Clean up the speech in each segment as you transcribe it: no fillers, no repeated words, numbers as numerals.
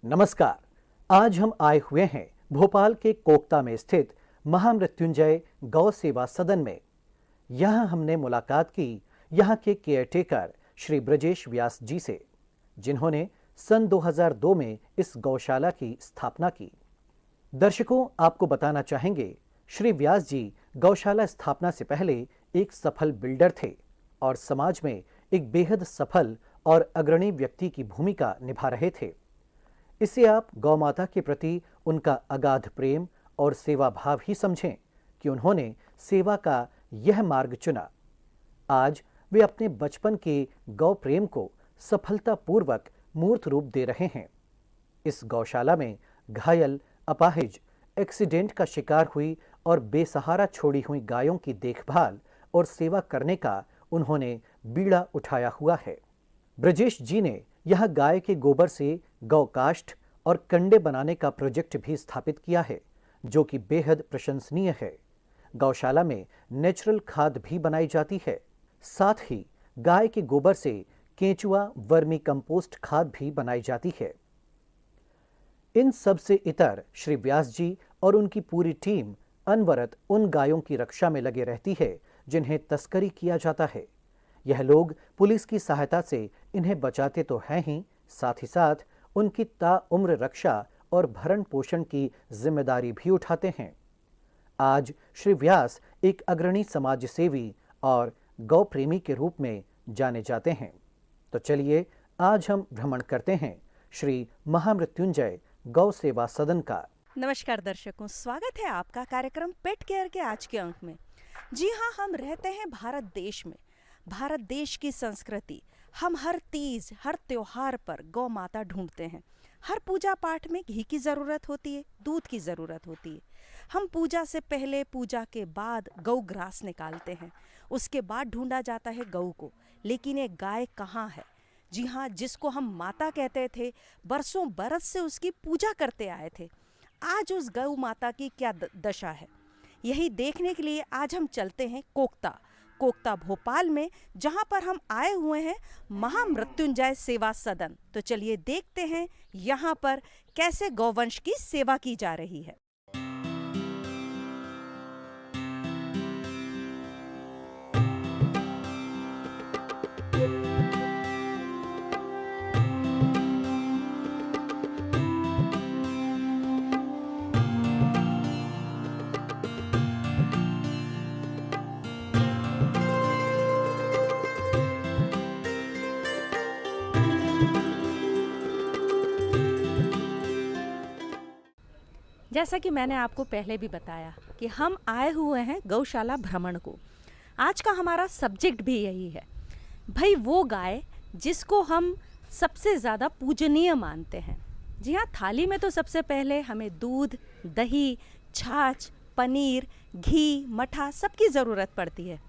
नमस्कार। आज हम आए हुए हैं भोपाल के कोकता में स्थित महामृत्युंजय गौ सेवा सदन में। यहाँ हमने मुलाकात की यहाँ के केयरटेकर श्री ब्रजेश व्यास जी से, जिन्होंने सन 2002 में इस गौशाला की स्थापना की। दर्शकों, आपको बताना चाहेंगे, श्री व्यास जी गौशाला स्थापना से पहले एक सफल बिल्डर थे और समाज में एक बेहद सफल और अग्रणी व्यक्ति की भूमिका निभा रहे थे। इसे आप गौ माता के प्रति उनका अगाध प्रेम और सेवा भाव ही समझें कि उन्होंने सेवा का यह मार्ग चुना। आज वे अपने बचपन के गौ प्रेम को सफलतापूर्वक मूर्त रूप दे रहे हैं। इस गौशाला में घायल, अपाहिज, एक्सीडेंट का शिकार हुई और बेसहारा छोड़ी हुई गायों की देखभाल और सेवा करने का उन्होंने बीड़ा उठाया हुआ है। ब्रजेश जी ने यह गाय के गोबर से गौ काष्ठ और कंडे बनाने का प्रोजेक्ट भी स्थापित किया है, जो कि बेहद प्रशंसनीय है। गौशाला में नेचुरल खाद भी बनाई जाती है। साथ ही गाय के गोबर से केंचुआ वर्मी कंपोस्ट खाद भी बनाई जाती है। इन सब से इतर श्री व्यास जी और उनकी पूरी टीम अनवरत उन गायों की रक्षा में लगे रहती है जिन्हें तस्करी किया जाता है। यह लोग पुलिस की सहायता से इन्हें बचाते तो हैं ही, साथ ही साथ उनकी ताउम्र रक्षा और भरण पोषण की जिम्मेदारी भी उठाते हैं। आज श्री व्यास एक अग्रणी समाज सेवी और गौ प्रेमी के रूप में जाने जाते हैं। तो चलिए आज हम भ्रमण करते हैं श्री महामृत्युंजय गौ सेवा सदन का। नमस्कार दर्शकों, स्वागत है आपका कार्यक्रम पेट केयर के आज के अंक में। जी हाँ, हम रहते हैं भारत देश में। भारत देश की संस्कृति, हम हर तीज, हर त्योहार पर गौ माता ढूंढते हैं। हर पूजा पाठ में घी की ज़रूरत होती है, दूध की ज़रूरत होती है। हम पूजा से पहले, पूजा के बाद गौ ग्रास निकालते हैं। उसके बाद ढूंढा जाता है गऊ को। लेकिन ये गाय कहाँ है? जी हाँ, जिसको हम माता कहते थे, बरसों बरस से उसकी पूजा करते आए थे, आज उस गौ माता की क्या दशा है, यही देखने के लिए आज हम चलते हैं कोकता भोपाल में, जहां पर हम आए हुए हैं महामृत्युंजय सेवा सदन। तो चलिए देखते हैं यहां पर कैसे गौवंश की सेवा की जा रही है। जैसा कि मैंने आपको पहले भी बताया कि हम आए हुए हैं गौशाला भ्रमण को। आज का हमारा सब्जेक्ट भी यही है, भाई वो गाय जिसको हम सबसे ज़्यादा पूजनीय मानते हैं। जी हाँ, थाली में तो सबसे पहले हमें दूध, दही, छाछ, पनीर, घी, मठा सबकी ज़रूरत पड़ती है।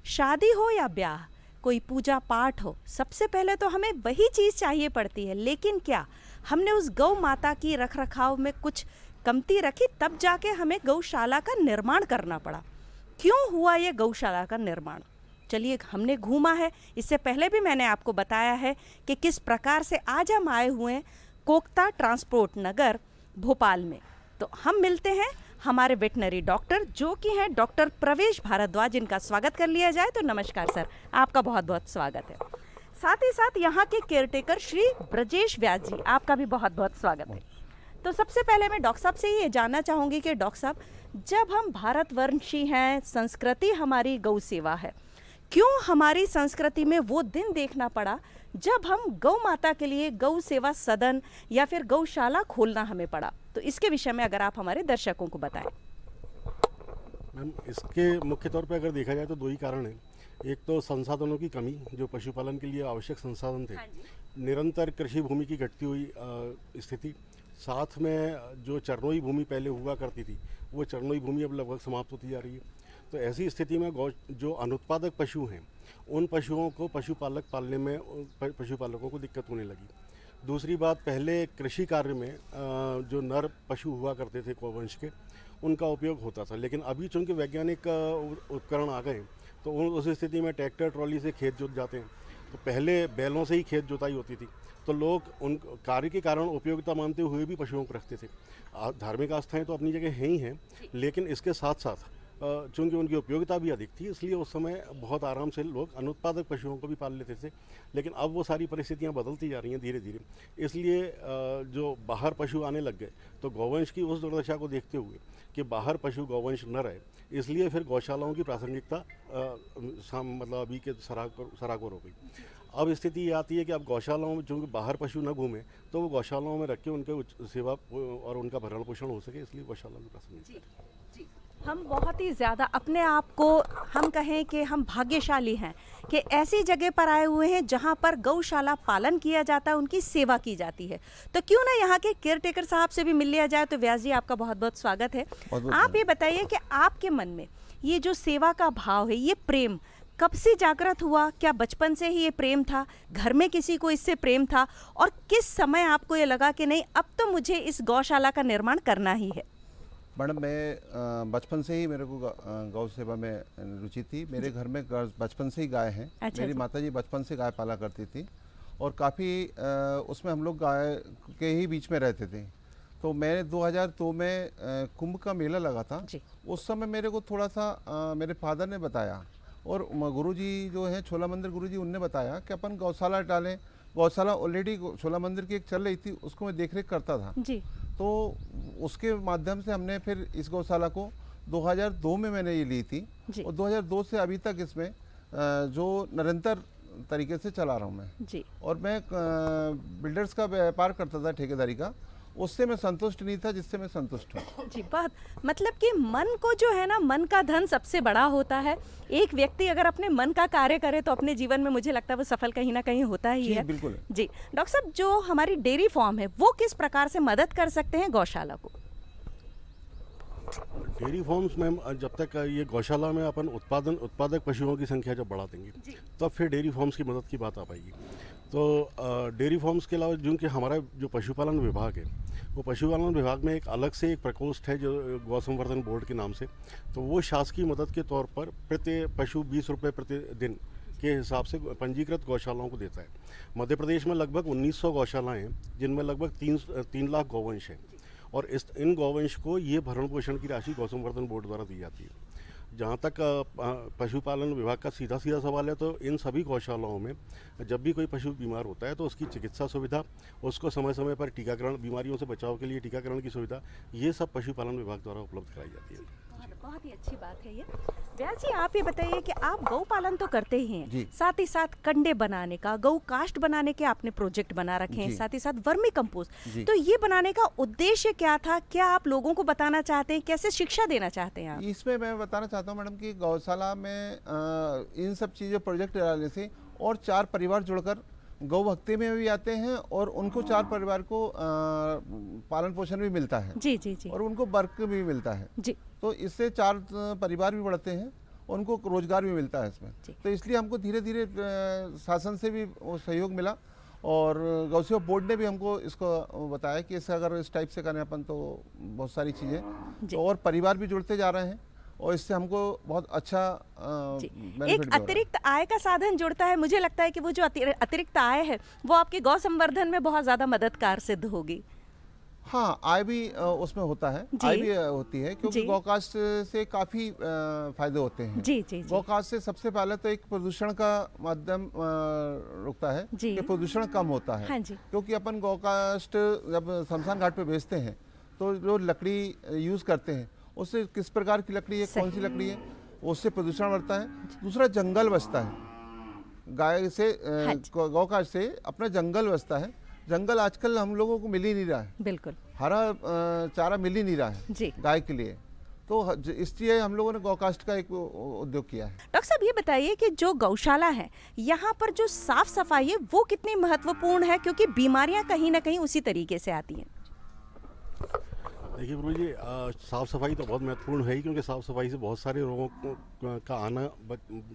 शादी हो या ब्याह, कोई पूजा पाठ हो, सबसे पहले तो हमें वही चीज़ चाहिए पड़ती है। लेकिन क्या हमने उस गौ माता की रख रखाव में कुछ कमती रखी? तब जाके हमें गौशाला का निर्माण करना पड़ा। क्यों हुआ ये गौशाला का निर्माण? चलिए, हमने घूमा है, इससे पहले भी मैंने आपको बताया है कि किस प्रकार से आज हम आए हुए हैं कोकता ट्रांसपोर्ट नगर भोपाल में। तो हम मिलते हैं हमारे वेटनरी डॉक्टर, जो कि हैं डॉक्टर प्रवेश भारद्वाज। इनका स्वागत कर लिया जाए। तो नमस्कार सर, आपका बहुत बहुत स्वागत है। साथ ही साथ यहाँ के केयरटेकर श्री ब्रजेश व्यास जी, आपका भी बहुत बहुत स्वागत है। तो सबसे पहले मैं डॉक्टर साहब से ये जानना चाहूँगी कि डॉक्टर साहब, जब हम भारतवंशी हैं, संस्कृति हमारी गौ सेवा है, क्यों हमारी संस्कृति में वो दिन देखना पड़ा जब हम गौ माता के लिए गौ सेवा सदन या फिर गौशाला खोलना हमें पड़ा? तो इसके विषय में अगर आप हमारे दर्शकों को बताएं। मैम, इसके मुख्य तौर पे अगर देखा जाए तो दो ही कारण हैं। एक तो संसाधनों की कमी, जो पशुपालन के लिए आवश्यक संसाधन थे, निरंतर कृषि भूमि की घटती हुई स्थिति, साथ में जो चरनोई भूमि पहले हुआ करती थी, वो चरनोई भूमि अब लगभग समाप्त होती जा रही है। तो ऐसी स्थिति में जो अनुत्पादक पशु हैं, उन पशुओं को पशुपालक पालने में पशुपालकों को दिक्कत होने लगी। दूसरी बात, पहले कृषि कार्य में जो नर पशु हुआ करते थे गौवंश के, उनका उपयोग होता था। लेकिन अभी चूँकि वैज्ञानिक उपकरण आ गए, तो उस स्थिति में ट्रैक्टर ट्रॉली से खेत जोत जाते हैं। तो पहले बैलों से ही खेत जोताई होती थी, तो लोग उन कार्य के कारण उपयोगिता मानते हुए भी पशुओं को रखते थे। धार्मिक आस्थाएं तो अपनी जगह हैं ही हैं, लेकिन इसके साथ साथ चूँकि उनकी उपयोगिता भी अधिक थी, इसलिए उस समय बहुत आराम से लोग अनुत्पादक पशुओं को भी पाल लेते थे। लेकिन अब वो सारी परिस्थितियाँ बदलती जा रही हैं धीरे धीरे, इसलिए जो बाहर पशु आने लग गए, तो गौवंश की उस दुर्दशा को देखते हुए कि बाहर पशु गौवंश न रहे, इसलिए फिर गौशालाओं की प्रासंगिकता मतलब अभी के सराकोर हो गई। अब स्थिति ये आती है कि अब गौशालाओं में चूँकि बाहर पशु न घूमें, तो वो गौशालाओं में रख के उनके सेवा और उनका भरण पोषण हो सके, इसलिए गौशाला की प्रासंगिकता। हम बहुत ही ज़्यादा अपने आप को, हम कहें कि हम भाग्यशाली हैं कि ऐसी जगह पर आए हुए हैं जहां पर गौशाला पालन किया जाता है, उनकी सेवा की जाती है। तो क्यों ना यहाँ के केयर टेकर साहब से भी मिल लिया जाए। तो व्यास जी, आपका बहुत बहुत स्वागत है। आप ये बताइए कि आपके मन में ये जो सेवा का भाव है, ये प्रेम कब से जागृत हुआ? क्या बचपन से ही ये प्रेम था, घर में किसी को इससे प्रेम था, और किस समय आपको ये लगा कि नहीं, अब तो मुझे इस गौशाला का निर्माण करना ही है? मैडम, मैं बचपन से ही मेरे को गौ सेवा में रुचि थी। मेरे घर में बचपन से ही गाय हैं। अच्छा, मेरी माताजी बचपन से गाय पाला करती थी और काफ़ी उसमें हम लोग गाय के ही बीच में रहते थे। तो मैंने 2002 में कुंभ का मेला लगा था। उस समय मेरे को थोड़ा सा मेरे फादर ने बताया, और गुरुजी जो है छोला मंदिर गुरुजी, उनने बताया कि अपन गौशाला डालें। गौशाला ऑलरेडी छोला मंदिर की एक चल रही थी, उसको मैं देख रेख करता था जी। तो उसके माध्यम से हमने फिर इस गौशाला को 2002 में मैंने ये ली थी, और 2002 से अभी तक इसमें जो निरंतर तरीके से चला रहा हूँ मैं जी। और मैं बिल्डर्स का व्यापार करता था, ठेकेदारी का। उससे मैं संतुष्ट नहीं था जिससे मैं संतुष्ट हूँ जी। बहुत मतलब कि मन को जो है ना, मन का धन सबसे बड़ा होता है। एक व्यक्ति अगर अपने मन का कार्य करे तो अपने जीवन में मुझे लगता है वो सफल कहीं ना कहीं होता ही है। बिल्कुल जी। डॉक्टर साहब, जो हमारी डेयरी फार्म है वो किस प्रकार से मदद कर सकते हैं गौशाला को? डेयरी फार्म्स में जब तक ये गौशाला में अपन उत्पादक पशुओं की संख्या जब बढ़ा देंगे, तब फिर डेयरी फार्म्स की मदद की बात आ पाएगी। तो डेयरी फार्म्स के अलावा जो कि हमारा जो पशुपालन विभाग है, वो पशुपालन विभाग में एक अलग से एक प्रकोष्ठ है जो गौ संवर्धन बोर्ड के नाम से। तो वो शासकीय मदद के तौर पर प्रति पशु 20 रुपये प्रतिदिन के हिसाब से पंजीकृत गौशालाओं को देता है। मध्य प्रदेश में लगभग 1900 गौशालाएँ हैं, जिनमें लगभग 3 लाख गौवंश हैं, और इन गौवंश को ये भरण पोषण की राशि गौ संवर्धन बोर्ड द्वारा दी जाती है। जहाँ तक पशुपालन विभाग का सीधा सवाल है, तो इन सभी गौशालाओं में जब भी कोई पशु बीमार होता है तो उसकी चिकित्सा सुविधा, उसको समय समय पर टीकाकरण, बीमारियों से बचाव के लिए टीकाकरण की सुविधा, ये सब पशुपालन विभाग द्वारा उपलब्ध कराई जाती है। बहुत ही अच्छी बात है ये। व्यास जी, आप ये बताइए कि आप गौ पालन तो करते ही हैं, साथ ही साथ कंडे बनाने का, गौ कास्ट बनाने के आपने प्रोजेक्ट बना रखे हैं, साथ ही साथ वर्मी कंपोस्ट। तो ये बनाने का उद्देश्य क्या था? क्या आप लोगों को बताना चाहते हैं? कैसे शिक्षा देना चाहते हैं आप? इसमें मैं बताना चाहता हूँ मैडम कि गौशाला में इन सब चीज़ों प्रोजेक्ट डालने से और 4 परिवार जुड़कर गौ भक्ति में भी आते हैं, और उनको 4 परिवार को पालन पोषण भी मिलता है। जी जी जी। और उनको वर्क भी मिलता है जी। तो इससे 4 परिवार भी बढ़ते हैं, उनको रोजगार भी मिलता है इसमें। तो इसलिए हमको धीरे धीरे शासन से भी सहयोग मिला, और गौ सेवा बोर्ड ने भी हमको इसको बताया कि इससे अगर इस टाइप से करें अपन तो बहुत सारी चीज़ें, और परिवार भी जुड़ते जा रहे हैं, और इससे हमको बहुत अच्छा एक अतिरिक्त आय का साधन जुड़ता है। मुझे लगता है कि वो जो अतिरिक्त आय है वो आपके गौ संवर्धन में बहुत ज़्यादा मददगार सिद्ध होगी। हाँ, आय भी उसमें होता है, आय भी होती है, क्योंकि गौकास्ट से काफ़ी फायदे होते हैं। जी जी। गौकास्ट से सबसे पहले तो एक प्रदूषण का माध्यम रुकता है कि प्रदूषण कम होता है। हाँ जी। क्योंकि अपन गौकास्ट जब शमशान घाट पे बेचते हैं तो जो लकड़ी यूज़ करते हैं उससे किस प्रकार की लकड़ी है, कौन सी लकड़ी है, उससे प्रदूषण बढ़ता है। दूसरा, जंगल बचता है। गाय से गौकास्ट से अपना जंगल बचता है। जंगल आजकल हम लोगों को मिल ही नहीं रहा है, बिल्कुल हरा चारा मिल ही नहीं रहा है गाय के लिए। तो इसलिए हम लोगों ने गौकास्ट का एक उद्योग किया है। डॉक्टर साहब, ये बताइए कि जो गौशाला है यहाँ पर जो साफ सफाई है वो कितनी महत्वपूर्ण है, क्योंकि बीमारियां कहीं ना कहीं उसी तरीके से आती हैं। देखिए प्रभु जी, साफ़ सफाई तो बहुत महत्वपूर्ण है ही, क्योंकि साफ़ सफाई से बहुत सारे रोगों का आना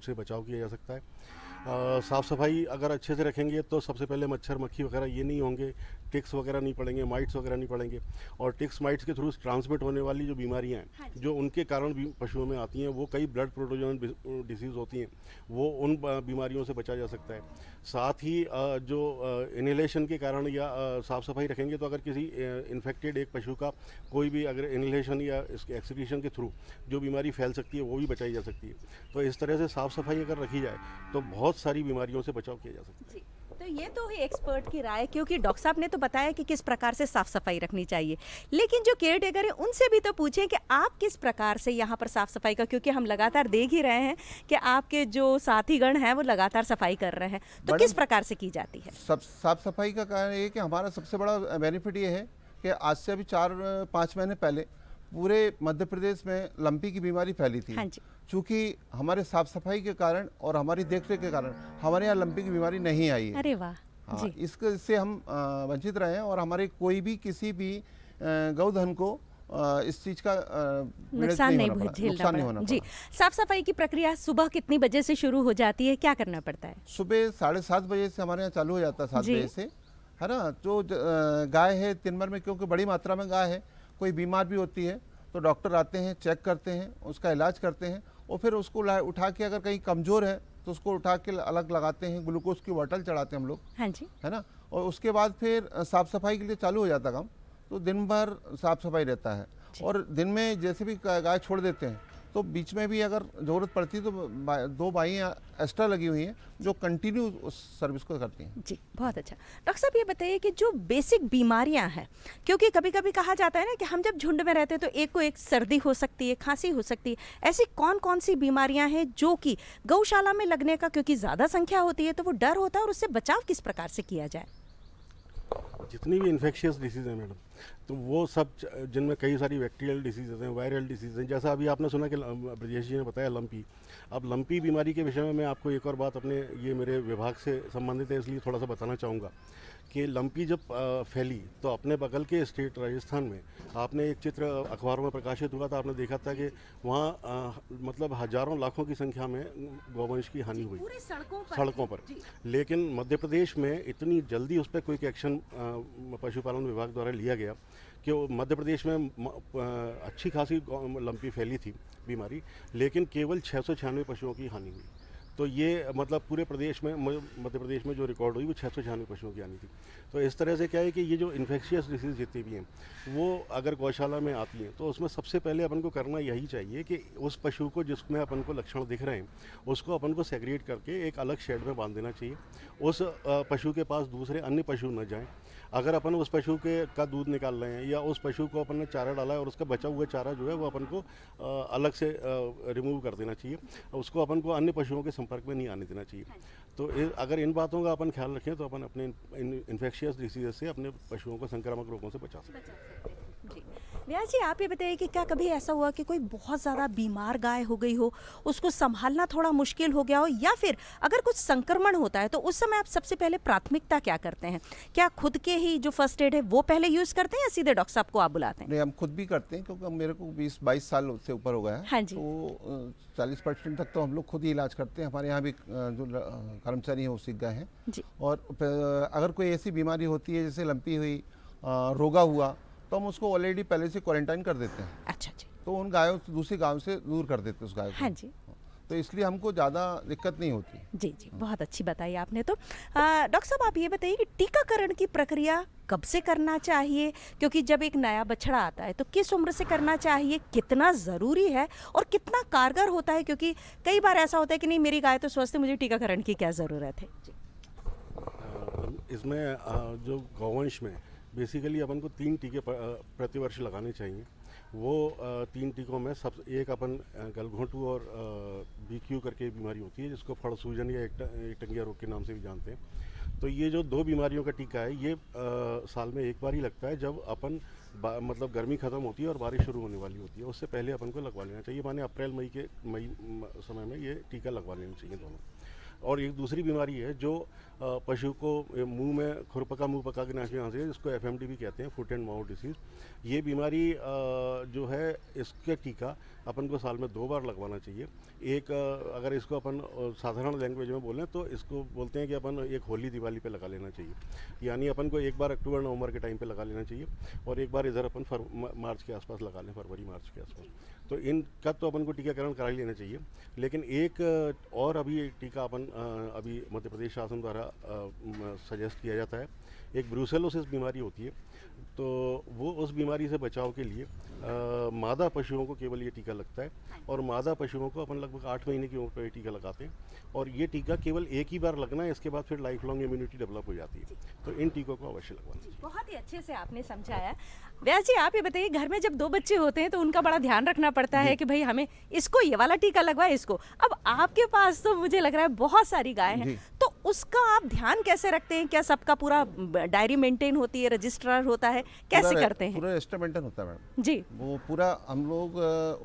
से बचाव किया जा सकता है। साफ़ सफाई अगर अच्छे से रखेंगे तो सबसे पहले मच्छर मक्खी वगैरह ये नहीं होंगे, टिक्स वगैरह नहीं पड़ेंगे, माइट्स वगैरह नहीं पड़ेंगे। और टिक्स माइट्स के थ्रू ट्रांसमिट होने वाली जो बीमारियां हैं जो उनके कारण भी पशुओं में आती हैं, वो कई ब्लड प्रोटोजोन डिसीज़ होती हैं, वो उन बीमारियों से बचा जा सकता है। साथ ही जो इनहेलेशन के कारण या साफ़ सफाई रखेंगे तो अगर किसी इन्फेक्टेड एक पशु का कोई भी अगर इनहेलेशन या इसके एक्सक्रीशन के थ्रू जो बीमारी फैल सकती है वो भी बचाई जा सकती है। तो इस तरह से साफ़ सफाई अगर रखी जाए तो बहुत सारी बीमारियों से बचाव किया जा सकता है। तो ये तो है एक्सपर्ट की राय, क्योंकि डॉक्टर साहब ने तो बताया कि किस प्रकार से साफ सफाई रखनी चाहिए, लेकिन जो केयर टेकर है उनसे भी तो पूछें कि आप किस प्रकार से यहाँ पर साफ सफाई का, क्योंकि हम लगातार देख ही रहे हैं कि आपके जो साथीगण हैं वो लगातार सफाई कर रहे हैं, तो किस प्रकार से की जाती है? साफ सफाई का कारण ये है कि हमारा सबसे बड़ा बेनिफिट ये है कि आज से अभी 4-5 महीने पहले पूरे मध्य प्रदेश में लंपी की बीमारी फैली थी। हाँ जी। चूँकि हमारे साफ सफाई के कारण और हमारी देखरेख के कारण हमारे यहाँ लंपी की बीमारी नहीं आई है। अरे वाह। हाँ, जी। इससे हम वंचित रहे हैं और हमारे कोई भी किसी भी गौधन को इस चीज़ का नुकसान नहीं झेलना पड़ा। जी, साफ सफाई की प्रक्रिया सुबह कितनी बजे से शुरू हो जाती है, क्या करना पड़ता है? सुबह 7:30 बजे से हमारे यहाँ चालू हो जाता है, 7 बजे से, है ना। जो गाय है दिन भर में, क्योंकि बड़ी मात्रा में गाय है, कोई बीमार भी होती है तो डॉक्टर आते हैं, चेक करते हैं, उसका इलाज करते हैं और फिर उसको उठा के अगर कहीं कमज़ोर है तो उसको उठा के अलग लगाते हैं, ग्लूकोज की बोतल चढ़ाते हैं हम लोग। हाँ जी। है ना। और उसके बाद फिर साफ़ सफाई के लिए चालू हो जाता काम, तो दिन भर साफ़ सफाई रहता है। और दिन में जैसे भी गाय छोड़ देते हैं तो बीच में भी अगर ज़रूरत पड़ती है तो 2 बाइयाँ एक्स्ट्रा लगी हुई हैं जो कंटिन्यू उस सर्विस को करती हैं। जी, बहुत अच्छा। डॉक्टर साहब ये बताइए कि जो बेसिक बीमारियां हैं, क्योंकि कभी कभी कहा जाता है ना कि हम जब झुंड में रहते हैं तो एक को एक सर्दी हो सकती है, खांसी हो सकती है, ऐसी कौन कौन सी बीमारियां हैं जो कि गौशाला में लगने का, क्योंकि ज़्यादा संख्या होती है तो वो डर होता है, और उससे बचाव किस प्रकार से किया जाए? जितनी भी इन्फेक्शियस डिसीज़ हैं मैडम, तो वो सब जिनमें कई सारी बैक्टीरियल डिसीज़ हैं, वायरल डिसीज़ हैं, जैसा अभी आपने सुना कि ब्रजेश जी ने बताया लंपी। अब लंपी बीमारी के विषय में मैं आपको एक और बात अपने ये मेरे विभाग से संबंधित है इसलिए थोड़ा सा बताना चाहूँगा कि लंपी जब फैली तो अपने बगल के स्टेट राजस्थान में आपने एक चित्र अखबारों में प्रकाशित हुआ था, आपने देखा था कि वहाँ मतलब हजारों लाखों की संख्या में गौवंश की हानि हुई सड़कों पर। लेकिन मध्य प्रदेश में इतनी जल्दी उस पर क्विक एक्शन पशुपालन विभाग द्वारा लिया गया कि मध्य प्रदेश में अच्छी खासी लंपी फैली थी बीमारी, लेकिन केवल 696 पशुओं की हानि हुई। तो ये मतलब पूरे प्रदेश में, मध्य प्रदेश में जो रिकॉर्ड हुई वो 696 पशुओं की आनी थी। तो इस तरह से क्या है कि ये जो इन्फेक्शियस डिसीज़ जितनी भी हैं वो अगर गौशाला में आती हैं तो उसमें सबसे पहले अपन को करना यही चाहिए कि उस पशु को जिसमें अपन को लक्षण दिख रहे हैं उसको अपन को सेग्रीगेट करके एक अलग शेड में बांध देना चाहिए। उस पशु के पास दूसरे अन्य पशु न जाएँ। अगर अपन उस पशु का दूध निकाल रहे हैं या उस पशु को अपन ने चारा डाला है और उसका बचा हुआ चारा जो है वो अपन को अलग से रिमूव कर देना चाहिए, उसको अपन को अन्य पशुओं के संपर्क में नहीं आने देना चाहिए। तो अगर इन बातों का अपन ख्याल रखें तो अपन अपने इन्फेक्शियस डिसीज़ से अपने पशुओं को संक्रामक रोगों से बचा सकते हैं। जी, व्यास जी आप ये बताइए कि क्या कभी ऐसा हुआ कि कोई बहुत ज़्यादा बीमार गाय हो गई हो, उसको संभालना थोड़ा मुश्किल हो गया हो, या फिर अगर कुछ संक्रमण होता है तो उस समय आप सबसे पहले प्राथमिकता क्या करते हैं? क्या खुद के ही जो फर्स्ट एड है वो पहले यूज़ करते हैं या सीधे डॉक्टर साहब को आप बुलाते हैं? नहीं, हम खुद भी करते हैं क्योंकि मेरे को 20-22 साल से ऊपर हो गया है। हाँ जी। तो 40% तक तो हम लोग खुद ही इलाज करते हैं। हमारे यहाँ भी जो कर्मचारी हैं वो सीख गए हैं जी। और अगर कोई ऐसी बीमारी होती है जैसे लंपी हुई, रोगा हुआ, तो हम उसको ऑलरेडी पहले से क्वारंटाइन कर देते हैं। अच्छा जी। तो उन गायों दूसरे गांव से दूर कर देते हैं उस गाय को। हाँ जी। तो इसलिए हमको ज़्यादा दिक्कत नहीं होती। जी जी, बहुत अच्छी बताई आपने। तो डॉक्टर साहब आप ये बताइए कि टीकाकरण की प्रक्रिया कब से करना चाहिए, क्योंकि जब एक नया बछड़ा आता है तो किस उम्र से करना चाहिए, कितना ज़रूरी है और कितना कारगर होता है, क्योंकि कई बार ऐसा होता है कि नहीं मेरी गाय तो स्वस्थ है, मुझे टीकाकरण की क्या ज़रूरत है? इसमें जो गौवंश में बेसिकली अपन को 3 टीके प्रतिवर्ष लगाने चाहिए। वो 3 टीकों में एक अपन गलघोंटू और BQ करके बीमारी होती है जिसको फड़ सूजन या एकटंगिया रोग के नाम से भी जानते हैं। तो ये जो 2 बीमारियों का टीका है ये साल में एक बार ही लगता है जब अपन मतलब गर्मी ख़त्म होती है और बारिश शुरू होने वाली होती है, उससे पहले अपन को लगवा लेना चाहिए। माने अप्रैल मई समय में ये टीका लगवा लेना चाहिए दोनों। और एक दूसरी बीमारी है जो पशु को मुंह में खुरपका मुंह पका के नाक से, जिसको एफएमडी भी कहते हैं, फुट एंड माउथ डिसीज़। ये बीमारी जो है इसके टीका अपन को साल में 2 बार लगवाना चाहिए। एक अगर इसको अपन साधारण लैंग्वेज में बोलें तो इसको बोलते हैं कि अपन एक होली दिवाली पे लगा लेना चाहिए, यानी अपन को एक बार अक्टूबर नवंबर के टाइम पे लगा लेना चाहिए और एक बार इधर अपन मार्च के आसपास लगा लें, फरवरी मार्च के आसपास। तो इनका तो अपन को टीकाकरण करा ही लेना चाहिए। लेकिन एक और अभी टीका अपन अभी मध्य प्रदेश शासन द्वारा सजेस्ट किया जाता है। एक ब्रूसेलोसिस बीमारी होती है, तो वो उस बीमारी से बचाव के लिए मादा पशुओं को केवल ये टीका लगता है और मादा पशुओं को अपन लगभग 8 महीने की उम्र पर ये टीका लगाते हैं और ये टीका केवल एक ही बार लगना है, इसके बाद फिर लाइफ लॉन्ग इम्यूनिटी डेवलप हो जाती है। तो इन टीकों को अवश्य लगवाना चाहिए। बहुत ही अच्छे से आपने समझाया। व्यास जी, आप ये बताइए, घर में जब 2 बच्चे होते हैं तो उनका बड़ा ध्यान रखना पड़ता है कि भाई हमें इसको ये वाला टीका लगवाए इसको। अब आपके पास तो मुझे लग रहा है बहुत सारी गाय हैं, तो उसका आप ध्यान कैसे रखते हैं? क्या सबका पूरा डायरी मेंटेन होती है, रजिस्ट्रार होता है, कैसे करते हैं? पूरा रजिस्टर मेंटेन होता है मैडम जी। वो पूरा हम लोग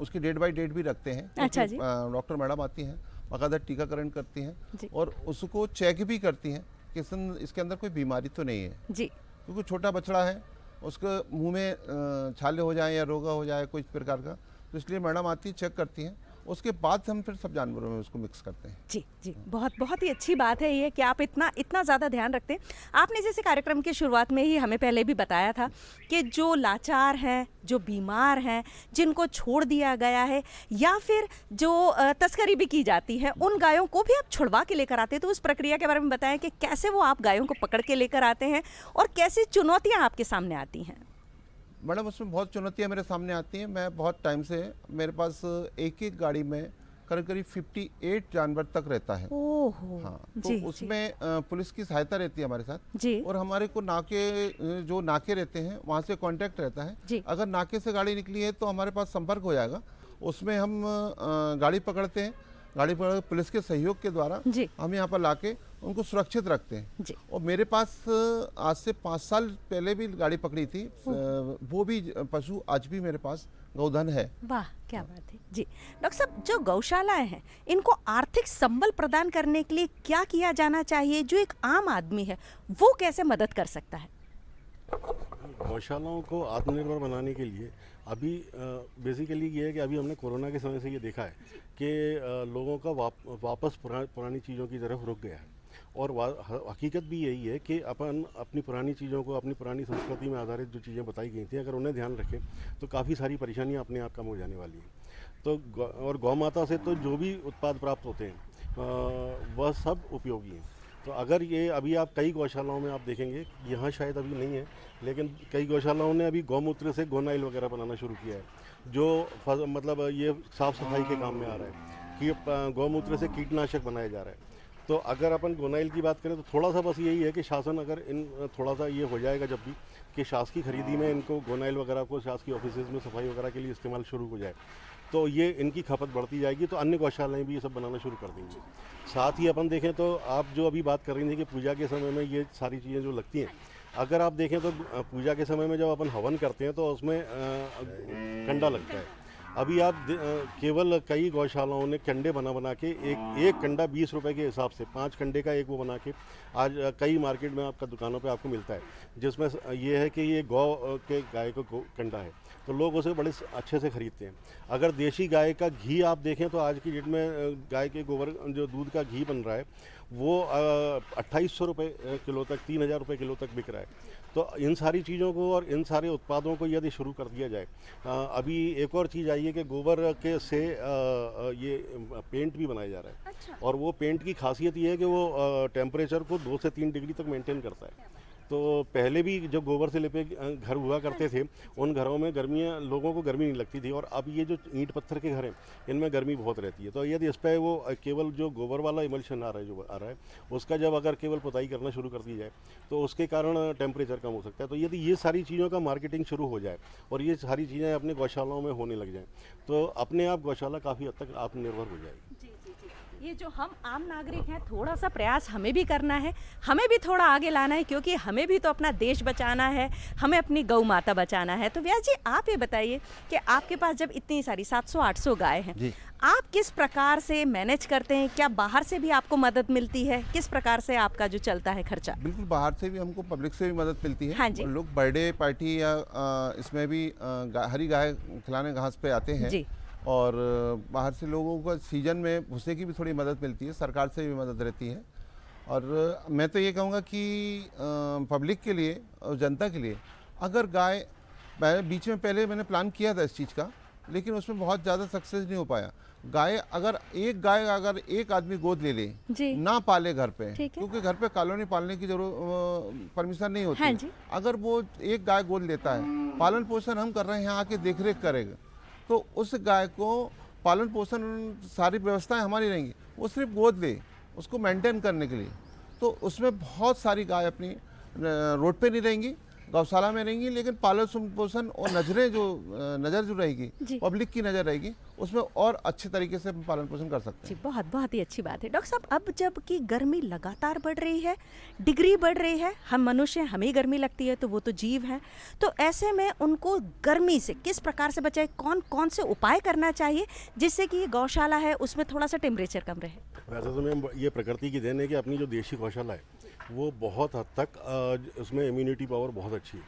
उसकी डेट बाय डेट भी रखते हैं। अच्छा जी। डॉक्टर मैडम आती हैं, बाकायदा टीकाकरण करती जी। हैं और उसको चेक भी करती हैं कि इसके अंदर कोई बीमारी तो नहीं है जी। क्योंकि छोटा बछड़ा है, उसके मुंह में छाले हो जाए या रोगा हो जाए कोई प्रकार का, तो इसलिए मैडम आती है, चेक करती हैं, उसके बाद हम फिर सब जानवरों में उसको मिक्स करते हैं। जी जी, बहुत बहुत ही अच्छी बात है ये कि आप इतना ज़्यादा ध्यान रखते हैं। आपने जैसे कार्यक्रम की शुरुआत में ही हमें पहले भी बताया था कि जो लाचार हैं, जो बीमार हैं, जिनको छोड़ दिया गया है या फिर जो तस्करी भी की जाती है, उन गायों को भी आप छुड़वा के लेकर आते हैं। तो उस प्रक्रिया के बारे में बताएं कि कैसे वो आप गायों को पकड़ के लेकर आते हैं और कैसी चुनौतियाँ आपके सामने आती हैं? मैडम उसमें बहुत चुनौतियाँ मेरे सामने आती हैं। मैं बहुत टाइम से मेरे पास एक एक गाड़ी में करीब करीब 58 जानवर तक रहता है। ओहो। हाँ, तो जी, उसमें पुलिस की सहायता रहती है हमारे साथ जी। और हमारे को जो नाके रहते हैं वहाँ से कांटेक्ट रहता है जी। अगर नाके से गाड़ी निकली है तो हमारे पास संपर्क हो जाएगा, उसमें हम गाड़ी पकड़ते हैं, गाड़ी पकड़ पुलिस के सहयोग के द्वारा जी। हम यहाँ पर लाके उनको सुरक्षित रखते हैं। जी। और मेरे पास आज से 5 साल पहले भी गाड़ी पकड़ी थी, वो भी पशु आज भी मेरे पास गौधन है। वाह, क्या बात है जी। डॉक्टर साहब, जो गौशालाएं हैं, इनको आर्थिक संबल प्रदान करने के लिए क्या किया जाना चाहिए? जो एक आम आदमी है वो कैसे मदद कर सकता है? गौशालाओं को आत्मनिर्भर बनाने के लिए अभी बेसिकली ये है कि अभी हमने कोरोना के समय से ये देखा है कि लोगों का वापस पुरानी चीज़ों की तरफ रुक गया है और हकीकत भी यही है कि अपन अपनी पुरानी चीज़ों को, अपनी पुरानी संस्कृति में आधारित जो चीज़ें बताई गई थी, अगर उन्हें ध्यान रखें तो काफ़ी सारी परेशानियां अपने आप कम हो जाने वाली हैं। तो और गौ माता से तो जो भी उत्पाद प्राप्त होते हैं वह सब उपयोगी हैं। तो अगर ये अभी आप कई गौशालाओं में आप देखेंगे, यहाँ शायद अभी नहीं है, लेकिन कई गौशालाओं ने अभी गौमूत्र से गोनाइल वगैरह बनाना शुरू किया है, जो मतलब ये साफ़ सफाई के काम में आ रहा है कि गौमूत्र से कीटनाशक बनाया जा रहा है। तो अगर अपन गोनाइल की बात करें तो थोड़ा सा बस यही है कि शासन अगर थोड़ा सा ये हो जाएगा जब भी कि शासकीय खरीदी में इनको गोनाइल वगैरह को शासकीय ऑफिसेज में सफाई वगैरह के लिए इस्तेमाल शुरू हो जाए तो ये इनकी खपत बढ़ती जाएगी, तो अन्य गौशालाएं भी ये सब बनाना शुरू कर देंगी। साथ ही अपन देखें तो आप जो अभी बात कर रही थी कि पूजा के समय में ये सारी चीज़ें जो लगती हैं, अगर आप देखें तो पूजा के समय में जब अपन हवन करते हैं तो उसमें कंडा लगता है। अभी आप केवल कई गौशालाओं ने कंडे बना के एक कंडा 20 रुपए के हिसाब से 5 कंडे का एक वो बना के आज कई मार्केट में आपका दुकानों पे आपको मिलता है, जिसमें ये है कि ये गौ के गाय का कंडा है, तो लोग उसे बड़े अच्छे से खरीदते हैं। अगर देशी गाय का घी आप देखें तो आज की डेट में गाय के गोबर जो दूध का घी बन रहा है वो 2800 रुपये किलो तक, 3000 रुपये किलो तक बिक रहा है। तो इन सारी चीज़ों को और इन सारे उत्पादों को यदि शुरू कर दिया जाए, अभी एक और चीज़ आई है कि गोबर के से ये पेंट भी बनाया जा रहा है। अच्छा। और वो पेंट की खासियत ये है कि वो टेम्परेचर को 2 से 3 डिग्री तक मेंटेन करता है। तो पहले भी जब गोबर से लिपे घर हुआ करते थे, उन घरों में लोगों को गर्मी नहीं लगती थी, और अब ये जो ईंट पत्थर के घर हैं इनमें गर्मी बहुत रहती है। तो यदि इस पर वो केवल जो गोबर वाला इमल्शन आ रहा है उसका जब अगर केवल पुताई करना शुरू कर दी जाए तो उसके कारण टेम्परेचर कम हो सकता है। तो यदि ये सारी चीज़ों का मार्केटिंग शुरू हो जाए और ये सारी चीज़ें अपने गौशालाओं में होने लग जाएँ तो अपने आप गौशाला काफ़ी हद तक आत्मनिर्भर हो जाएगी। ये जो हम आम नागरिक हैं, थोड़ा सा प्रयास हमें भी करना है, हमें भी थोड़ा आगे लाना है, क्योंकि हमें भी तो अपना देश बचाना है, हमें अपनी गौ माता बचाना है। तो व्यास जी, आप ये बताइए कि आपके पास जब इतनी सारी 700-800 गाय हैं, जी। आप किस प्रकार से मैनेज करते हैं? क्या बाहर से भी आपको मदद मिलती है? किस प्रकार से आपका जो चलता है खर्चा? बिल्कुल, बाहर से भी हमको, पब्लिक से भी मदद मिलती है। हाँ जी। लोग बर्थडे पार्टी या इसमें भी हरी गाय खिलाने घास पे आते हैं जी। और बाहर से लोगों को सीजन में भूसे की भी थोड़ी मदद मिलती है, सरकार से भी मदद रहती है। और मैं तो ये कहूँगा कि पब्लिक के लिए और जनता के लिए, अगर गाय, बीच में पहले मैंने प्लान किया था इस चीज़ का, लेकिन उसमें बहुत ज़्यादा सक्सेस नहीं हो पाया। गाय अगर एक आदमी गोद ले ले, जी। ना पाले घर पे, ठीक है। क्योंकि घर पे कॉलोनी पालने की जरूरत परमिशन नहीं होती। हाँ जी। अगर वो एक गाय गोद लेता है, पालन पोषण हम कर रहे हैं, यहाँ आके देख रेख करेगा, तो उस गाय को पालन पोषण सारी व्यवस्थाएं हमारी रहेंगी। वो सिर्फ गोद ले उसको मेंटेन करने के लिए, तो उसमें बहुत सारी गाय अपनी रोड पे नहीं रहेंगी, गौशाला में रहेंगी, लेकिन पालन पोषण और नज़र जो रहेगी, पब्लिक की नज़र रहेगी, उसमें और अच्छे तरीके से हम पालन पोषण कर सकते हैं। जी, बहुत बहुत ही अच्छी बात है। डॉक्टर साहब, अब जब कि गर्मी लगातार बढ़ रही है, डिग्री बढ़ रही है, हम मनुष्य हैं, हमें गर्मी लगती है, तो वो तो जीव हैं, तो ऐसे में उनको गर्मी से किस प्रकार से बचाए? कौन कौन से उपाय करना चाहिए जिससे कि ये गौशाला है उसमें थोड़ा सा टेम्परेचर कम रहे? वैसे तो मैम ये प्रकृति की देन है कि अपनी जो देशी गौशाला है वो बहुत हद तक उसमें इम्यूनिटी पावर बहुत अच्छी है,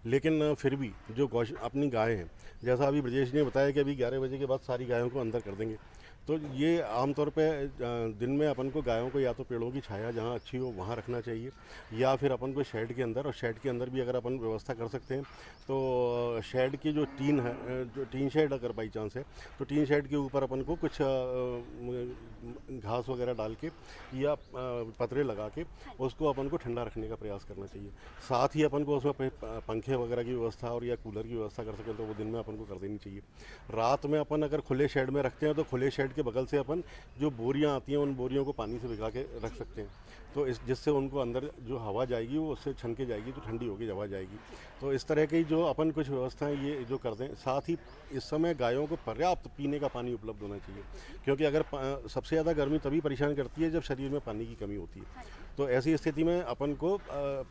लेकिन फिर भी जो अपनी गाय हैं, जैसा अभी ब्रजेश ने बताया कि अभी 11 बजे के बाद सारी गायों को अंदर कर देंगे, तो ये आमतौर पे दिन में अपन को गायों को या तो पेड़ों की छाया जहाँ अच्छी हो वहाँ रखना चाहिए, या फिर अपन को शेड के अंदर, और शेड के अंदर भी अगर अपन व्यवस्था कर सकते हैं तो शेड की जो टीन है, जो टीन शेड अगर बाई चांस है, तो टीन शेड के ऊपर अपन को कुछ घास वगैरह डाल के या पतरे लगा के उसको अपन को ठंडा रखने का प्रयास करना चाहिए। साथ ही अपन को उसमें पंखे वगैरह की व्यवस्था और या कूलर की व्यवस्था कर सकें तो वो दिन में अपन को कर देनी चाहिए। रात में अपन अगर खुले शेड में रखते हैं तो खुले शेड के बगल से अपन जो बोरियां आती हैं उन बोरियों को पानी से भिगा के रख सकते हैं, तो जिससे उनको अंदर जो हवा जाएगी वो उससे छन के जाएगी, तो ठंडी होगी हवा जाएगी। तो इस तरह की जो अपन कुछ व्यवस्थाएं ये जो कर दें। साथ ही इस समय गायों को पर्याप्त पीने का पानी उपलब्ध होना चाहिए, क्योंकि अगर सबसे ज़्यादा गर्मी तभी परेशान करती है जब शरीर में पानी की कमी होती है। तो ऐसी स्थिति में अपन को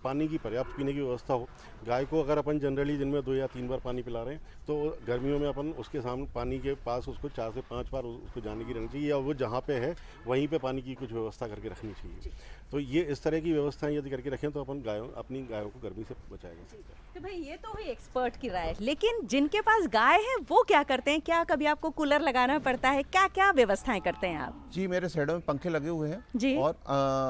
पानी की पर्याप्त पीने की व्यवस्था हो। गाय को अगर अपन जनरली दिन में 2 या 3 बार पानी पिला रहे हैं तो गर्मियों में अपन उसके सामने पानी के पास उसको 4 से 5 बार उसको जाने की रहनी चाहिए, या वो जहाँ पे है वहीं पे पानी की कुछ व्यवस्था करके रखनी चाहिए। तो ये इस तरह की व्यवस्थाएं यदि करके रखें तो अपन अपनी गायों को गर्मी से बचाया जा सकता है। तो भाई ये तो हुई एक्सपर्ट की राय, लेकिन जिनके पास गाय है वो क्या करते हैं? क्या कभी आपको कूलर लगाना पड़ता है? क्या क्या व्यवस्थाएं करते हैं आप? जी, मेरे साइडों में पंखे लगे हुए हैं जी। और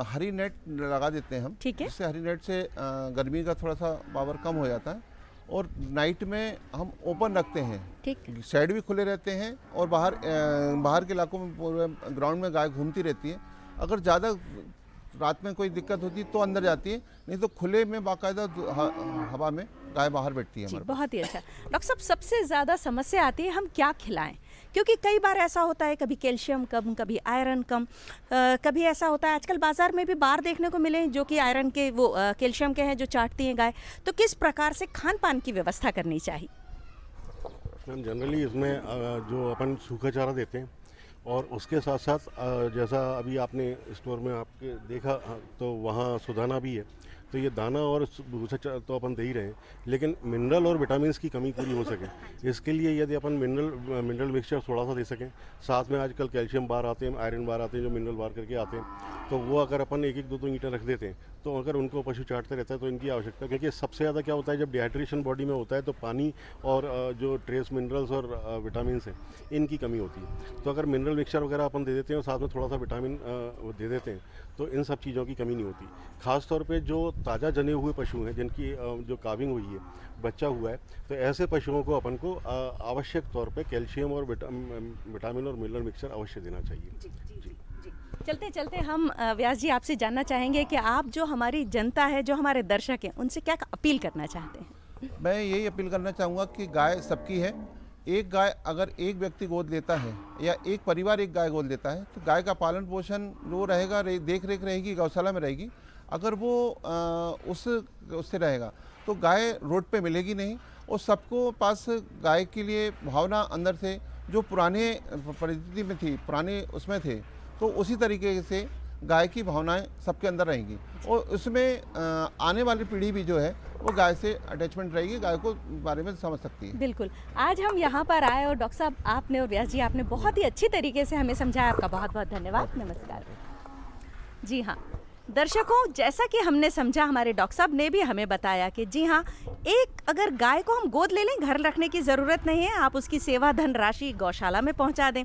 हरी नेट लगा देते हैं हम, ठीक है। जिससे हरी नेट से गर्मी का थोड़ा सा पावर कम हो जाता है। और नाइट में हम ओपन रखते हैं, ठीक, शेड भी खुले रहते हैं, और बाहर के इलाकों में पूरे ग्राउंड में गाय घूमती रहती है। अगर ज़्यादा रात में कोई दिक्कत होती है तो अंदर जाती है, नहीं तो खुले में बाकायदा हवा में गाय बाहर बैठती है जी, हमारे। बहुत ही अच्छा। डॉक्टर साहब, सबसे ज़्यादा समस्या आती है हम क्या खिलाएं? क्योंकि कई बार ऐसा होता है, कभी कैल्शियम कम, कभी आयरन कम, कभी ऐसा होता है आजकल बाजार में भी बार देखने को मिले जो कि आयरन के वो कैल्शियम के हैं जो चाटती हैं गाय। तो किस प्रकार से खान पान की व्यवस्था करनी चाहिए? मैम जनरली इसमें जो अपन सूखा चारा देते हैं और उसके साथ साथ जैसा अभी आपने स्टोर में आपके देखा तो वहाँ सुदाना भी है, तो ये दाना और भूसा तो अपन दे ही रहे हैं, लेकिन मिनरल और विटामिन्स की कमी पूरी हो सके इसके लिए यदि अपन मिनरल मिक्सचर थोड़ा सा दे सकें, साथ में आजकल कैल्शियम बार आते हैं, आयरन बार आते हैं जो मिनरल बार करके आते हैं, तो वो अगर अपन 1-2 ईंटें रख देते हैं तो अगर उनको पशु चाटते रहता है तो इनकी आवश्यकता, क्योंकि सबसे ज़्यादा क्या होता है जब डिहाइड्रेशन बॉडी में होता है तो पानी और जो ट्रेस मिनरल्स और विटामिन्स हैं इनकी कमी होती है। तो अगर मिनरल मिक्सचर वगैरह अपन दे देते हैं और साथ में थोड़ा सा विटामिन दे देते हैं तो इन सब चीज़ों की कमी नहीं होती। ख़ास तौर पे जो ताज़ा जने हुए पशु हैं जिनकी जो काविंग हुई है, बच्चा हुआ है, तो ऐसे पशुओं को अपन को आवश्यक तौर पे कैल्शियम और विटामिन और मिनरल मिक्सचर अवश्य देना चाहिए। चलते चलते हम व्यास जी आपसे जानना चाहेंगे कि आप जो हमारी जनता है, जो हमारे दर्शक हैं, उनसे क्या अपील करना चाहते हैं? मैं यही अपील करना चाहूँगा कि गाय सबकी है। एक गाय अगर एक व्यक्ति गोद लेता है या एक परिवार एक गाय गोद लेता है तो गाय का पालन पोषण जो रहेगा, देख रेख रहेगी, गौशाला में रहेगी। अगर वो उससे रहेगा तो गाय रोड पे मिलेगी नहीं, और सबको पास गाय के लिए भावना अंदर से जो पुराने परिस्थिति में थी, पुराने उसमें थे, तो उसी तरीके से गाय की भावनाएं सबके अंदर रहेंगी और उसमें आने वाली पीढ़ी भी जो है वो गाय से अटैचमेंट रहेगी, गाय को बारे में समझ सकती है। बिल्कुल। आज हम यहाँ पर आए और डॉक्टर साहब आपने और व्यास जी आपने बहुत ही अच्छी तरीके से हमें समझाया, आपका बहुत बहुत धन्यवाद। नमस्कार। जी हाँ दर्शकों, जैसा कि हमने समझा, हमारे डॉक्टर साहब ने भी हमें बताया कि जी हाँ, एक अगर गाय को हम गोद ले लें, घर रखने की ज़रूरत नहीं है, आप उसकी सेवा धन राशि गौशाला में पहुंचा दें।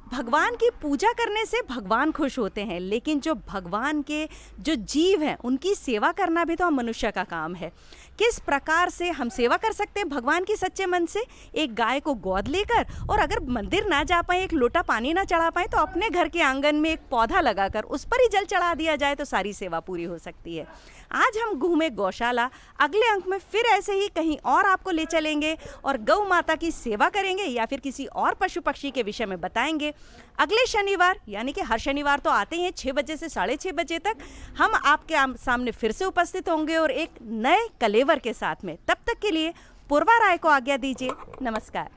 भगवान की पूजा करने से भगवान खुश होते हैं, लेकिन जो भगवान के जो जीव हैं उनकी सेवा करना भी तो हम मनुष्य का काम है। किस प्रकार से हम सेवा कर सकते हैं भगवान की सच्चे मन से? एक गाय को गोद लेकर, और अगर मंदिर ना जा पाए, एक लोटा पानी ना चढ़ा पाए, तो अपने घर के आंगन में एक पौधा लगाकर उस पर ही जल चढ़ा दिया जाए तो सारी सेवा पूरी हो सकती है। आज हम घूमे गौशाला, अगले अंक में फिर ऐसे ही कहीं और आपको ले चलेंगे और गौ माता की सेवा करेंगे या फिर किसी और पशु पक्षी के विषय में बताएंगे। अगले शनिवार, यानी कि हर शनिवार तो आते हैं 6 बजे से 6:30 बजे तक, हम आपके सामने फिर से उपस्थित होंगे और एक नए कलेवर के साथ में। तब तक के लिए पूर्वा राय को आज्ञा दीजिए। नमस्कार।